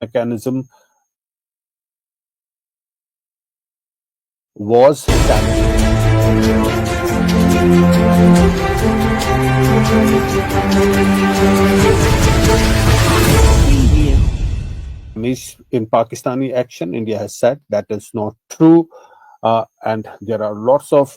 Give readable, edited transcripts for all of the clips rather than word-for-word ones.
mechanism was damaged in Pakistani action. India has said that is not true, and there are lots of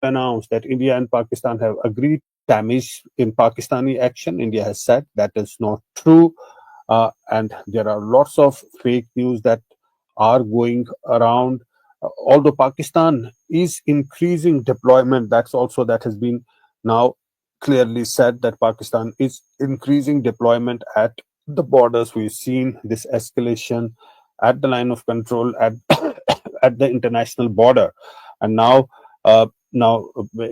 announced that India and Pakistan have agreed damage in Pakistani action. India has said that is not true, and there are lots of fake news that are going around. Although Pakistan is increasing deployment, that has been now clearly said that Pakistan is increasing deployment at the borders. We've seen this escalation at the line of control at at the international border, and now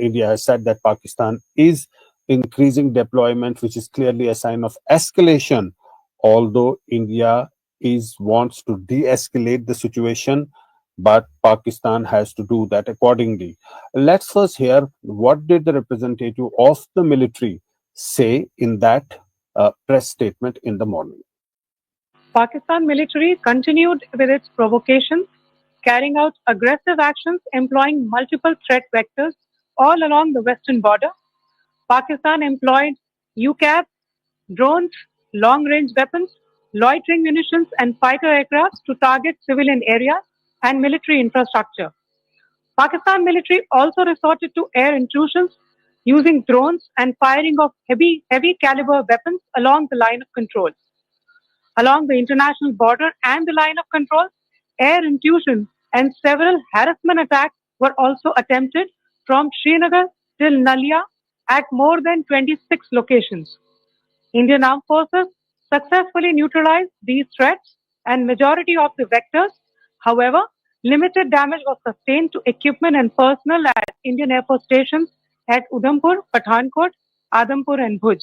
India has said that Pakistan is increasing deployment, which is clearly a sign of escalation. Although India is wants to de-escalate the situation, but Pakistan has to do that accordingly. Let's first hear what did the representative of the military say in that press statement in the morning. Pakistan military continued with its provocations, carrying out aggressive actions employing multiple threat vectors all along the western border. Pakistan employed UCAV, drones, long-range weapons, loitering munitions, and fighter aircraft to target civilian areas and military infrastructure. Pakistan military also resorted to air intrusions using drones and firing of heavy caliber weapons along the line of control. Along the international border and the line of control, air intrusion and several harassment attacks were also attempted from Srinagar till Nalia at more than 26 locations. Indian Armed Forces successfully neutralized these threats and majority of the vectors. However, limited damage was sustained to equipment and personnel at Indian Air Force stations at Udhampur, Pathankot, Adampur and Bhuj.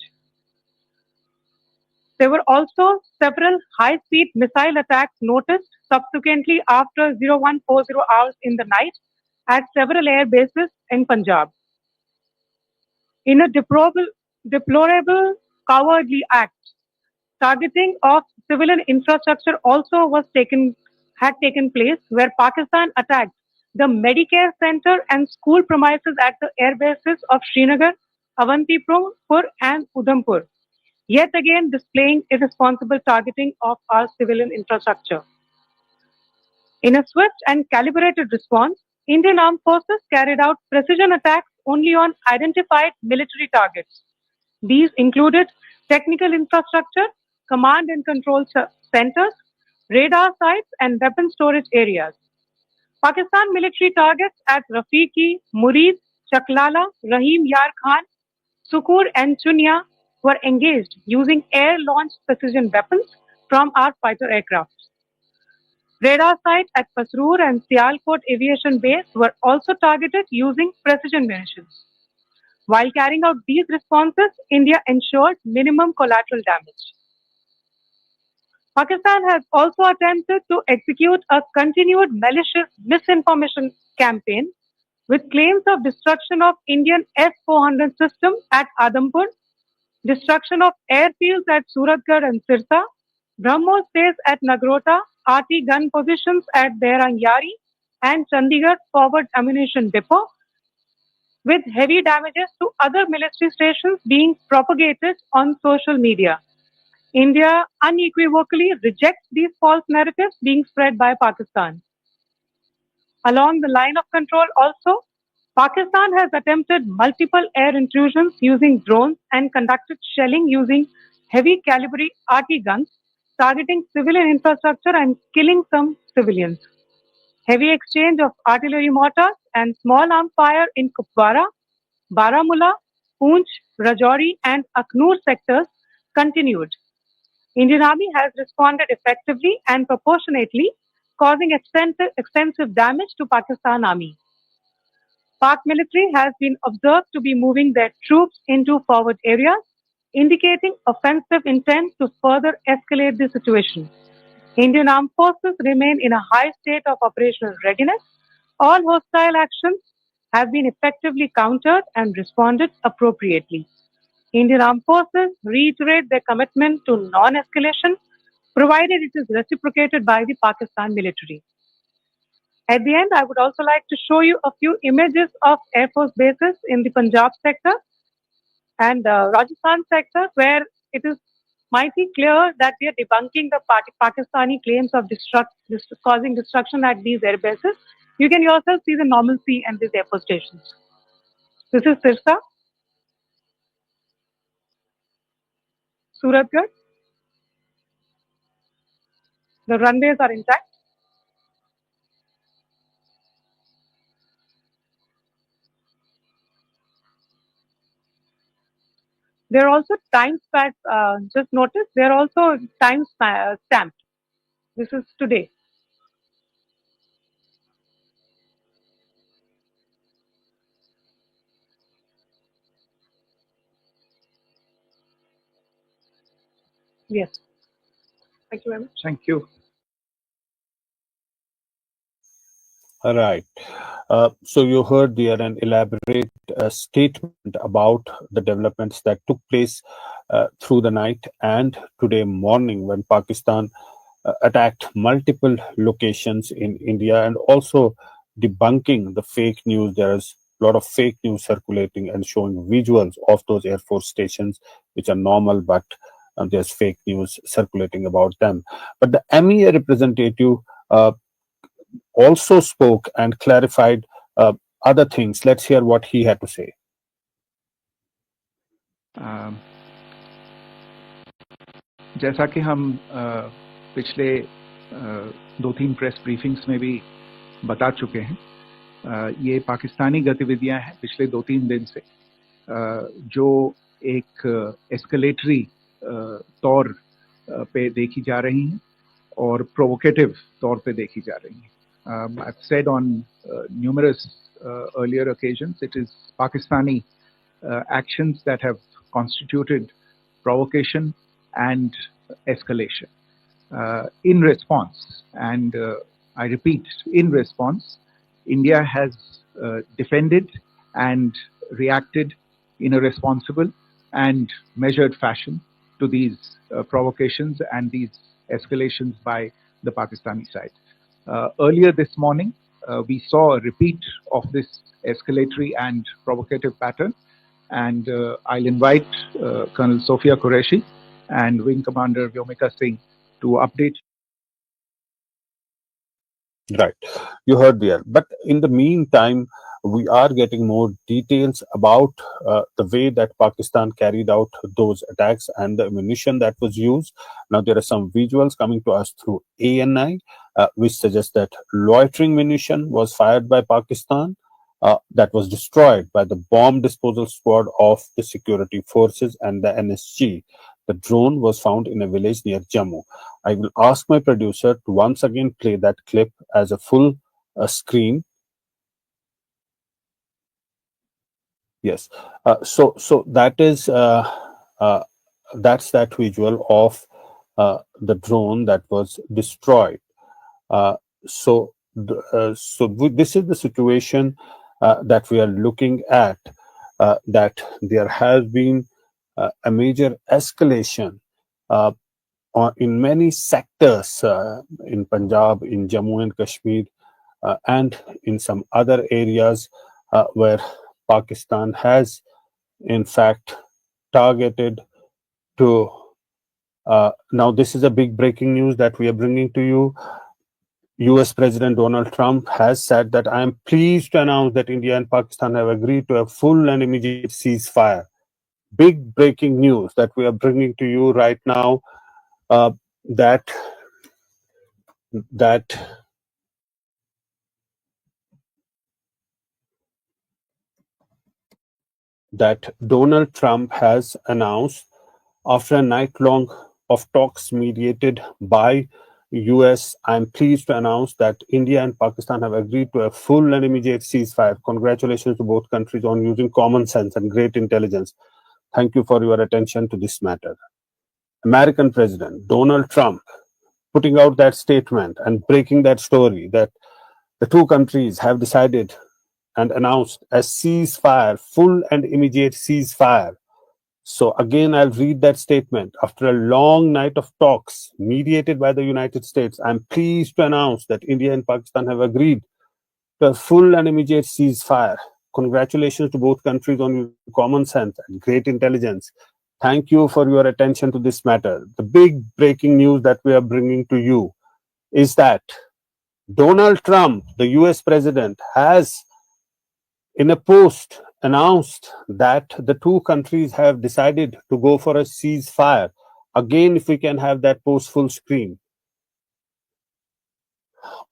There were also several high-speed missile attacks noticed subsequently after 0140 hours in the night at several air bases in Punjab. In a deplorable cowardly act, targeting of civilian infrastructure also had taken place, where Pakistan attacked the Medicare Center and school premises at the air bases of Srinagar, Avantipur and Udhampur, yet again displaying irresponsible targeting of our civilian infrastructure. In a swift and calibrated response, Indian Armed Forces carried out precision attacks only on identified military targets. These included technical infrastructure, command and control centers, radar sites, and weapon storage areas. Pakistan military targets at Rafiqi, Murid, Chaklala, Rahim Yar Khan, Sukur, and Chunya were engaged using air-launched precision weapons from our fighter aircraft. Radar sites at Pasroor and Sialkot Aviation Base were also targeted using precision munitions. While carrying out these responses, India ensured minimum collateral damage. Pakistan has also attempted to execute a continued malicious misinformation campaign with claims of destruction of Indian S-400 system at Adampur, destruction of airfields at Suratgarh and Sirsa, BrahMos base at Nagrota, RT gun positions at Behrang-Yari and Chandigarh Forward Ammunition Depot, with heavy damages to other military stations being propagated on social media. India unequivocally rejects these false narratives being spread by Pakistan. Along the line of control also, Pakistan has attempted multiple air intrusions using drones and conducted shelling using heavy caliber RT guns, targeting civilian infrastructure and killing some civilians. Heavy exchange of artillery mortars and small arms fire in Kupwara, Baramulla, Poonch, Rajouri and Aknoor sectors continued. Indian Army has responded effectively and proportionately, causing extensive damage to Pakistan Army. Pak military has been observed to be moving their troops into forward areas. indicating offensive intent to further escalate the situation. Indian armed forces remain in a high state of operational readiness. All hostile actions have been effectively countered and responded appropriately. Indian armed forces reiterate their commitment to non-escalation, provided it is reciprocated by the Pakistan military. At the end, I would also like to show you a few images of Air Force bases in the Punjab sector and Rajasthan sector, where it is mighty clear that we are debunking the Pakistani claims of causing destruction at these air bases. You can yourself see the normalcy and these air force stations. This is Sirsa, Suratgarh. The runways are intact. There are also time stamps. Just notice there are also time stamped. This is today. Yes. Thank you very much. Thank you. All right. So you heard there an elaborate statement about the developments that took place through the night and today morning when Pakistan attacked multiple locations in India and also debunking the fake news. There is a lot of fake news circulating and showing visuals of those Air Force stations, which are normal, but there's fake news circulating about them. But the MEA representative also spoke and clarified other things. Let's hear what he had to say. जैसा कि हम पिछले 2-3 press briefings में भी बता चुके हैं, ये पाकिस्तानी गतिविधियां हैं पिछले 2-3 दिन से, जो एक एस्केलेटरी तौर पे देखी जा रही हैं और प्रोवोकेटिव तौर पे देखी जा रही हैं. I've said on numerous earlier occasions, it is Pakistani actions that have constituted provocation and escalation. In response, and I repeat, in response, India has defended and reacted in a responsible and measured fashion to these provocations and these escalations by the Pakistani side. Earlier this morning, we saw a repeat of this escalatory and provocative pattern, and I'll invite Colonel Sophia Qureshi and Wing Commander Vyomika Singh to update. Right, you heard there. But in the meantime, we are getting more details about the way that Pakistan carried out those attacks and the ammunition that was used. Now, there are some visuals coming to us through ANI, which suggests that loitering munition was fired by Pakistan that was destroyed by the bomb disposal squad of the security forces and the NSG. The drone was found in a village near Jammu. I will ask my producer to once again play that clip as a full screen. Yes. So that is that's that visual of the drone that was destroyed. So this is the situation that we are looking at. That there has been a major escalation in many sectors in Punjab, in Jammu and Kashmir, and in some other areas where Pakistan has, in fact, targeted to. Now, this is a big breaking news that we are bringing to you. US President Donald Trump has said that I am pleased to announce that India and Pakistan have agreed to a full and immediate ceasefire. Big breaking news that we are bringing to you right now. That Donald Trump has announced after a night long of talks mediated by US. I'm pleased to announce that India and Pakistan have agreed to a full and immediate ceasefire. Congratulations to both countries on using common sense and great intelligence. Thank you for your attention to this matter. American President Donald Trump putting out that statement and breaking that story that the two countries have decided and announced a ceasefire, full and immediate ceasefire. So again, I'll read that statement. After a long night of talks mediated by the United States, I'm pleased to announce that India and Pakistan have agreed to a full and immediate ceasefire. Congratulations to both countries on common sense and great intelligence. Thank you for your attention to this matter. The big breaking news that we are bringing to you is that Donald Trump, the US president, has in a post announced that the two countries have decided to go for a ceasefire. Again, if we can have that post full screen.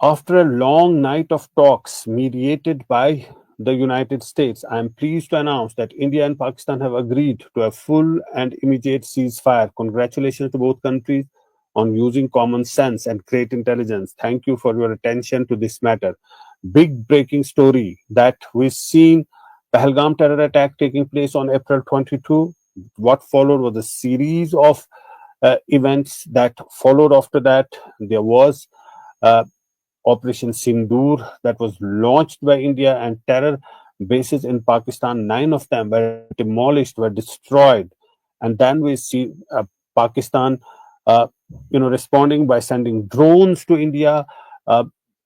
After a long night of talks mediated by the United States, I am pleased to announce that India and Pakistan have agreed to a full and immediate ceasefire. Congratulations to both countries on using common sense and great intelligence. Thank you for your attention to this matter. Big breaking story that we've seen Pahalgam terror attack taking place on April 22. What followed was a series of events that followed after that. There was Operation Sindoor that was launched by India, and terror bases in Pakistan, 9 of them were demolished, were destroyed. And then we see Pakistan responding by sending drones to India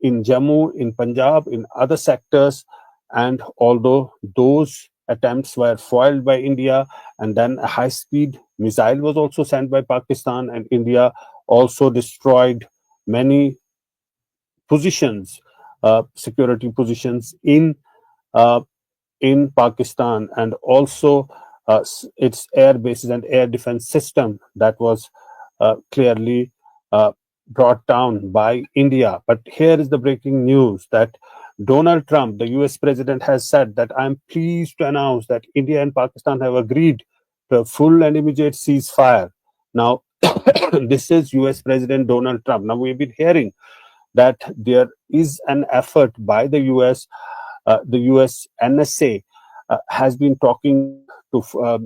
in Jammu, in Punjab, in other sectors. And although those attempts were foiled by India, and then a high-speed missile was also sent by Pakistan, and India also destroyed many positions, security positions in Pakistan, and also its air bases and air defense system that was clearly brought down by India. But here is the breaking news that Donald Trump, the US president, has said that I'm pleased to announce that India and Pakistan have agreed to a full and immediate ceasefire. Now, this is US President Donald Trump. Now, we've been hearing that there is an effort by the US NSA has been talking to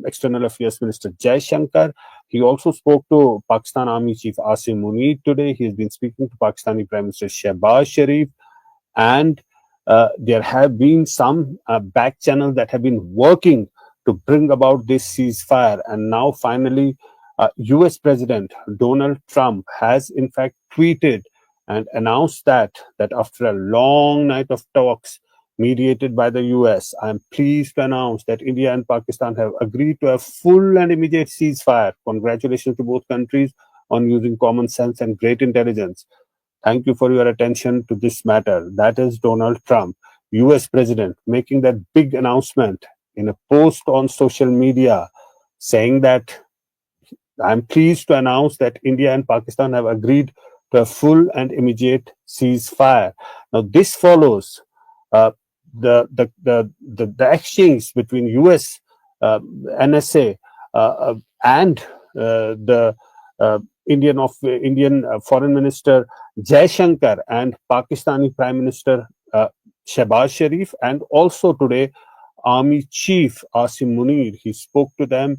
External Affairs Minister Jai Shankar. He also spoke to Pakistan Army Chief Asim Munir today. He has been speaking to Pakistani Prime Minister Shehbaz Sharif, and there have been some back channels that have been working to bring about this ceasefire. And now finally, US President Donald Trump has in fact tweeted and announced that after a long night of talks mediated by the US, I am pleased to announce that India and Pakistan have agreed to a full and immediate ceasefire. Congratulations to both countries on using common sense and great intelligence. Thank you for your attention to this matter. That is Donald Trump, US President, making that big announcement in a post on social media saying that I'm pleased to announce that India and Pakistan have agreed to a full and immediate ceasefire. Now, this follows the exchange between US NSA and the Indian Foreign Minister Jai Shankar and Pakistani Prime Minister Shehbaz Sharif, and also today Army Chief Asim Munir. He spoke to them,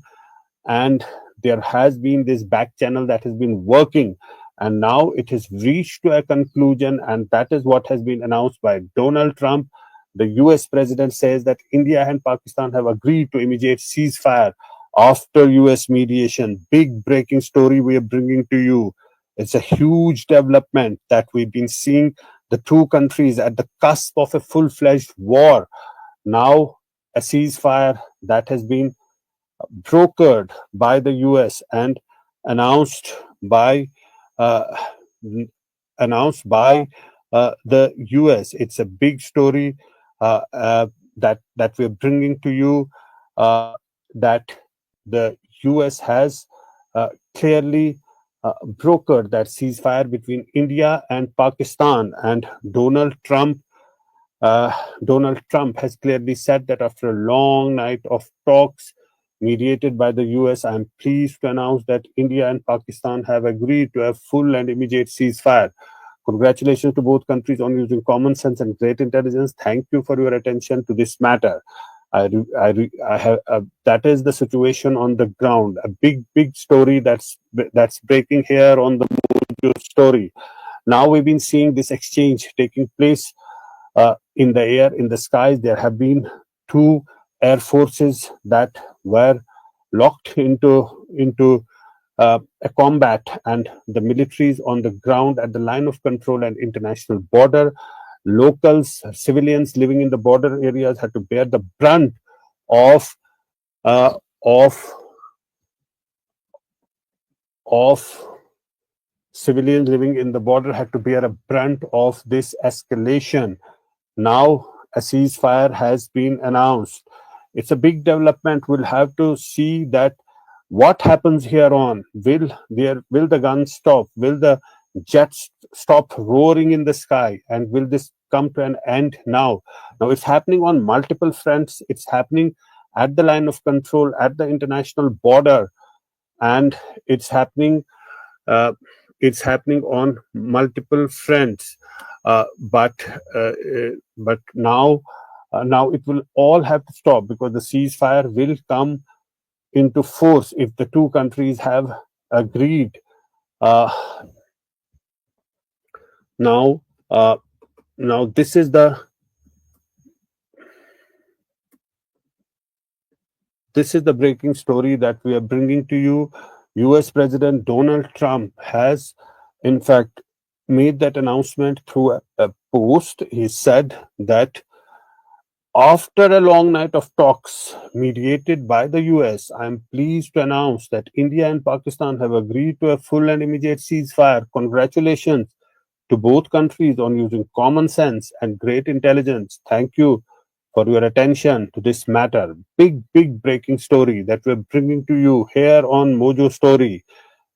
and there has been this back channel that has been working, and now it has reached to a conclusion, and that is what has been announced by Donald Trump. The US president says that India and Pakistan have agreed to immediate ceasefire after US mediation. Big breaking story we are bringing to you. It's a huge development that we've been seeing the two countries at the cusp of a full-fledged war. Now a ceasefire that has been brokered by the US and announced by the US. It's a big story that we're bringing to you, that the US has clearly brokered that ceasefire between India and Pakistan, and Donald Trump has clearly said that after a long night of talks mediated by the US, I am pleased to announce that India and Pakistan have agreed to a full and immediate ceasefire. Congratulations to both countries on using common sense and great intelligence. Thank you for your attention to this matter. I have that is the situation on the ground. A big story that's breaking here on the Mojo story. Now we've been seeing this exchange taking place in the air, in the skies. There have been two air forces that were locked into a combat, and the militaries on the ground at the line of control and international border. Locals, civilians living in the border areas had to bear the brunt of uh, of of civilians living in the border had to bear a brunt of this escalation. Now a ceasefire has been announced. It's a big development. We'll have to see that what happens here on. Will the guns stop? Will the jets stop roaring in the sky? And will this come to an end now? Now it's happening on multiple fronts. It's happening at the line of control, at the international border, and it's happening uh, it's happening on multiple fronts. But now it will all have to stop, because the ceasefire will come into force if the two countries have agreed. Uh, now, uh, now this is the breaking story that we are bringing to you. U.S. President Donald Trump has, in fact, made that announcement through a post. He said that after a long night of talks mediated by the US, I am pleased to announce that India and Pakistan have agreed to a full and immediate ceasefire. Congratulations to both countries on using common sense and great intelligence. Thank you for your attention to this matter. Big breaking story that we're bringing to you here on Mojo Story.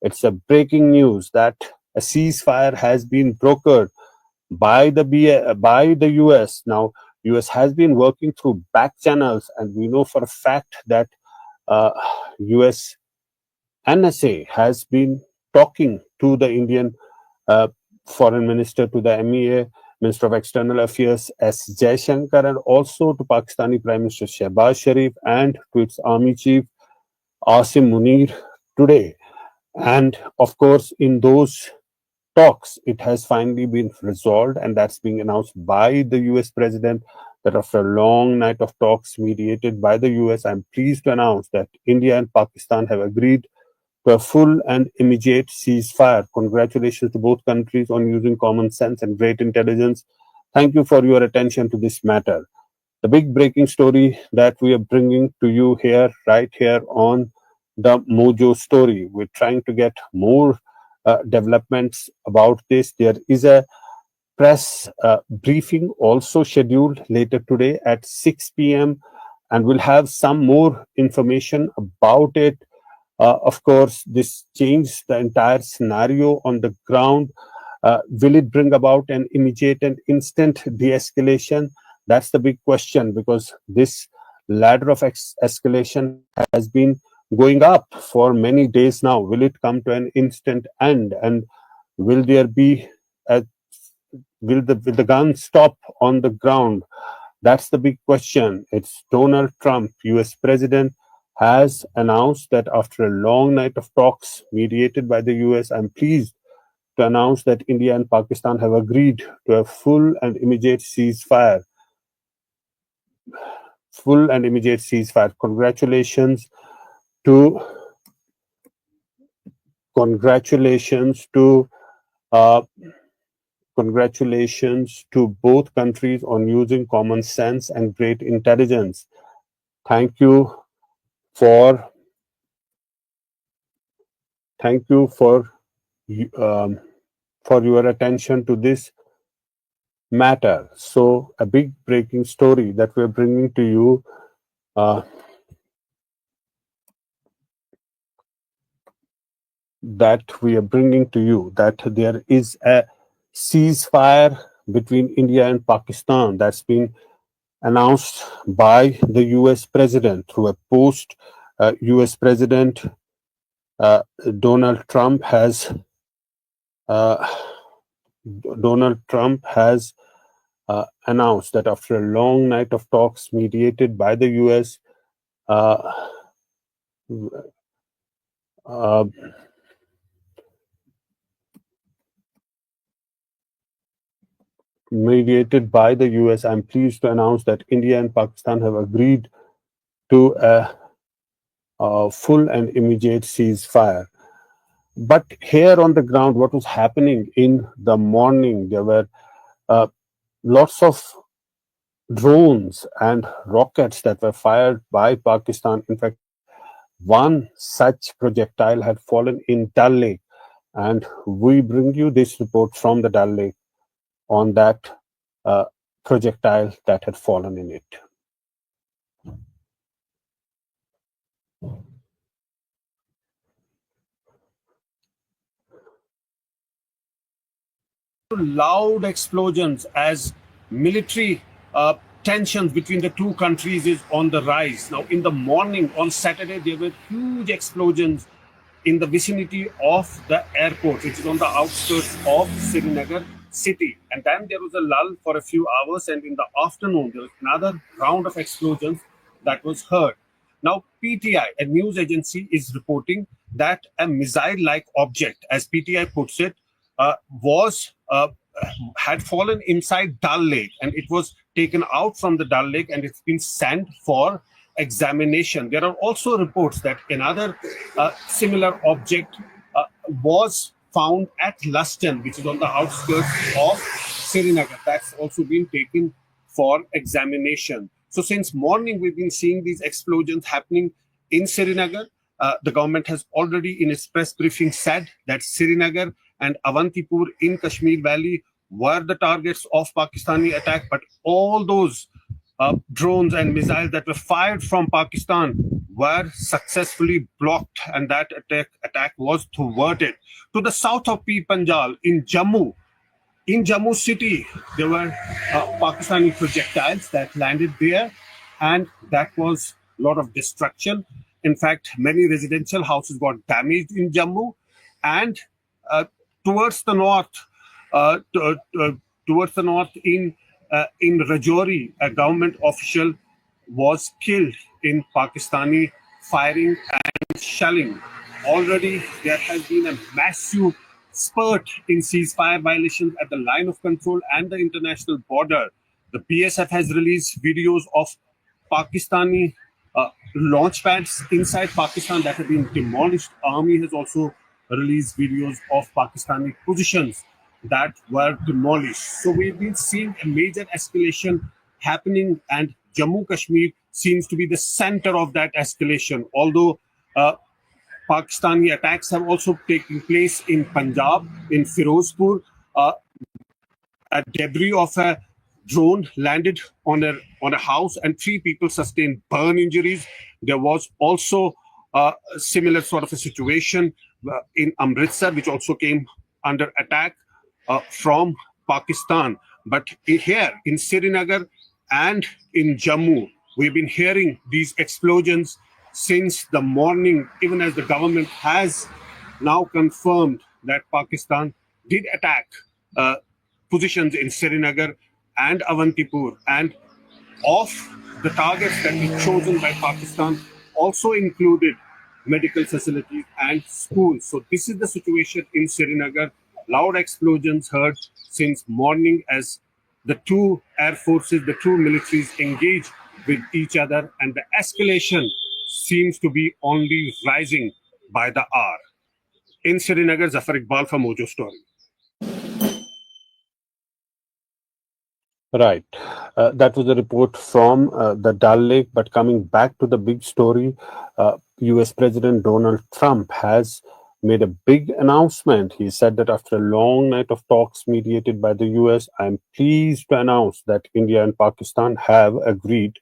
It's a breaking news that a ceasefire has been brokered by the US. Now, US has been working through back channels, and we know for a fact that uh, US NSA has been talking to the Indian uh, foreign minister, to the MEA, Minister of External Affairs S. Jaishankar, and also to Pakistani Prime Minister Shehbaz Sharif and to its army chief Asim Munir today. And of course, in those talks, it has finally been resolved, and that's being announced by the US president, that after a long night of talks mediated by the US, I'm pleased to announce that India and Pakistan have agreed to a full and immediate ceasefire. Congratulations to both countries on using common sense and great intelligence. Thank you for your attention to this matter. The big breaking story that we are bringing to you here, right here on the Mojo Story. We're trying to get more developments about this. There is a press briefing also scheduled later today at 6 p.m., and we'll have some more information about it. Of course, this changed the entire scenario on the ground. Will it bring about an immediate and instant de-escalation? That's the big question, because this ladder of escalation has been going up for many days now. Will it come to an instant end, and will there be a will the gun stop on the ground? That's the big question. It's Donald Trump, US President, has announced that after a long night of talks mediated by the US, I'm pleased to announce that India and Pakistan have agreed to a full and immediate ceasefire. Full and immediate ceasefire. To congratulations to uh, congratulations to both countries on using common sense and great intelligence. Thank you for thank you um, for your attention to this matter. So, a big breaking story that we're bringing to you. Uh, that there is a ceasefire between India and Pakistan that's been announced by the US president through a post. US President Donald Trump has uh, Donald Trump has announced that after a long night of talks mediated by the US, uh, I'm pleased to announce that India and Pakistan have agreed to a full and immediate ceasefire. But here on the ground, what was happening in the morning, there were lots of drones and rockets that were fired by Pakistan. In fact, one such projectile had fallen in Dal Lake, and we bring you this report from the Dal Lake on that projectile that had fallen in it. Loud explosions as military tensions between the two countries is on the rise. Now, in the morning on Saturday, there were huge explosions in the vicinity of the airport, which is on the outskirts of Srinagar city. And then there was a lull for a few hours, and in the afternoon, there was another round of explosions that was heard. Now, PTI, a news agency, is reporting that a missile-like object, as PTI puts it, had fallen inside Dal Lake, and it was taken out from the Dal Lake and it's been sent for examination. There are also reports that another similar object was found at Luston, which is on the outskirts of Srinagar. That's also been taken for examination. So since morning, we've been seeing these explosions happening in Srinagar. The government has already in its press briefing said that Srinagar and Avantipur in Kashmir Valley were the targets of Pakistani attack, but all those drones and missiles that were fired from Pakistan were successfully blocked, and that attack was thwarted. To the south of Pir Panjal, in Jammu city, there were Pakistani projectiles that landed there, and that was a lot of destruction. In fact, many residential houses got damaged in Jammu, and towards the north, in Rajouri, a government official was killed in Pakistani firing and shelling. Already, there has been a massive spurt in ceasefire violations at the line of control and the international border. The BSF has released videos of Pakistani launch pads inside Pakistan that have been demolished. Army has also released videos of Pakistani positions that were demolished. So we've been seeing a major escalation happening, and Jammu Kashmir seems to be the center of that escalation. Although Pakistani attacks have also taken place in Punjab, in Firozpur. A debris of a drone landed on a house, and 3 people sustained burn injuries. There was also a similar sort of a situation in Amritsar, which also came under attack from Pakistan. But here in Srinagar and in Jammu, we've been hearing these explosions since the morning, even as the government has now confirmed that Pakistan did attack positions in Srinagar and Avantipur, and of the targets that were chosen by Pakistan also included medical facilities and schools. So this is the situation in Srinagar. Loud explosions heard since morning as the two air forces, the two militaries engage with each other, and the escalation seems to be only rising by the hour. In Srinagar, Zafar Iqbal for Mojo Story. Right. That was a report from the Dal Lake. But coming back to the big story, US President Donald Trump has made a big announcement. He said that after a long night of talks mediated by the US, I'm pleased to announce that India and Pakistan have agreed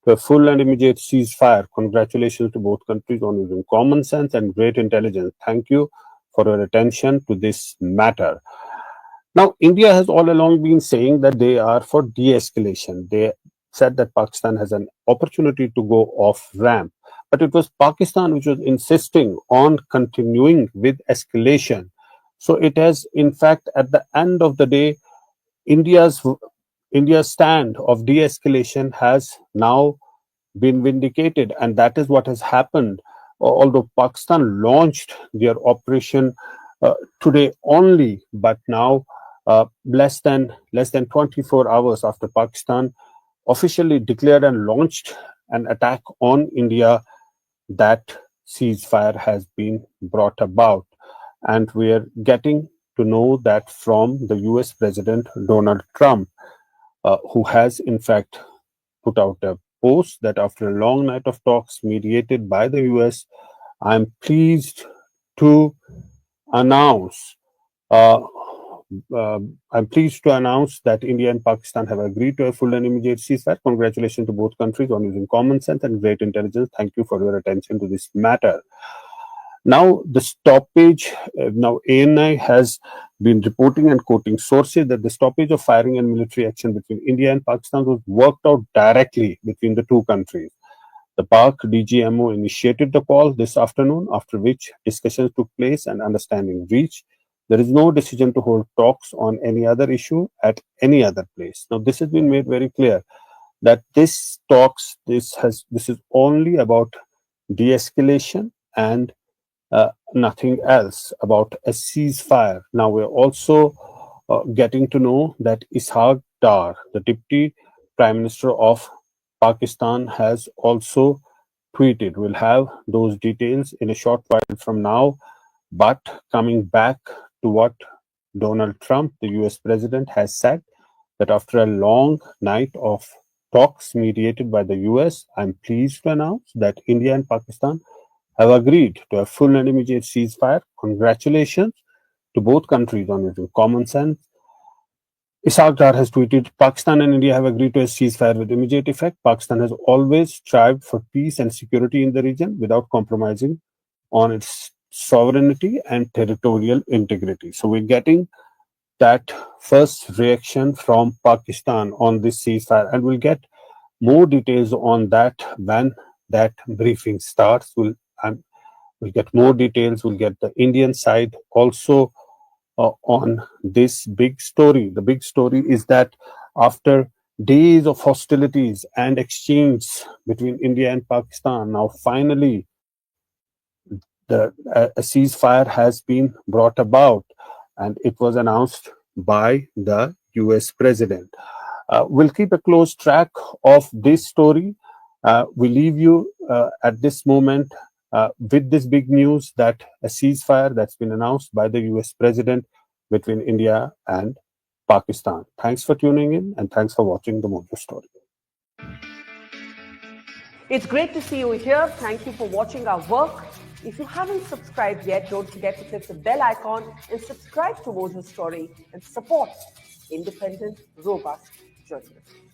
to a full and immediate ceasefire. Congratulations to both countries on using common sense and great intelligence. Thank you for your attention to this matter. Now, India has all along been saying that they are for de-escalation. They said that Pakistan has an opportunity to go off ramp, but it was Pakistan which was insisting on continuing with escalation. So it has, in fact, at the end of the day, India's India's stand of de-escalation has now been vindicated, and that is what has happened. Although Pakistan launched their operation today only, but now less than 24 hours after Pakistan officially declared and launched an attack on India, that ceasefire has been brought about. And we're getting to know that from the US President Donald Trump, who has in fact put out a post that after a long night of talks mediated by the US, I'm pleased to announce. Uh, I'm pleased to announce that India and Pakistan have agreed to a full and immediate ceasefire. Congratulations to both countries on using common sense and great intelligence. Thank you for your attention to this matter. Now, the stoppage, now ANI has been reporting and quoting sources that the stoppage of firing and military action between India and Pakistan was worked out directly between the two countries. The Pak DGMO initiated the call this afternoon, after which discussions took place and understanding reached. There is no decision to hold talks on any other issue at any other place. Now, this has been made very clear that this is only about de-escalation and nothing else, about a ceasefire. Now we're also getting to know that Ishaq Dar, the Deputy Prime Minister of Pakistan, has also tweeted. We'll have those details in a short while from now. But coming back to what Donald Trump, the US President, has said, that after a long night of talks mediated by the US, I'm pleased to announce that India and Pakistan have agreed to a full and immediate ceasefire. Congratulations to both countries on using common sense. Ishaq Dar has tweeted, Pakistan and India have agreed to a ceasefire with immediate effect. Pakistan has always strived for peace and security in the region without compromising on its sovereignty and territorial integrity. So we're getting that first reaction from Pakistan on this ceasefire, and we'll get more details on that when that briefing starts. We'll get more details. We'll get the Indian side also on this big story. The big story is that after days of hostilities and exchange between India and Pakistan, now finally a ceasefire has been brought about, and it was announced by the US President. We'll keep a close track of this story. We leave you at this moment with this big news that a ceasefire that's been announced by the US President between India and Pakistan. Thanks for tuning in, and thanks for watching the Mojo Story. It's great to see you here. Thank you for watching our work. If you haven't subscribed yet, don't forget to click the bell icon and subscribe to Mojo Story and support independent, robust journalism.